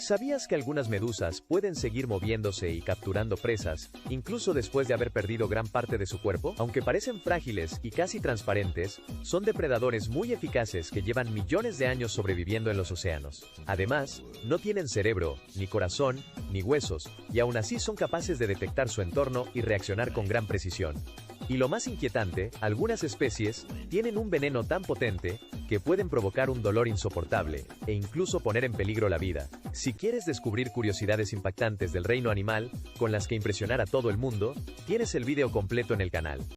¿Sabías que algunas medusas pueden seguir moviéndose y capturando presas, incluso después de haber perdido gran parte de su cuerpo? Aunque parecen frágiles y casi transparentes, son depredadores muy eficaces que llevan millones de años sobreviviendo en los océanos. Además, no tienen cerebro, ni corazón, ni huesos, y aún así son capaces de detectar su entorno y reaccionar con gran precisión. Y lo más inquietante, algunas especies tienen un veneno tan potente que pueden provocar un dolor insoportable e incluso poner en peligro la vida. Si quieres descubrir curiosidades impactantes del reino animal con las que impresionar a todo el mundo, tienes el video completo en el canal.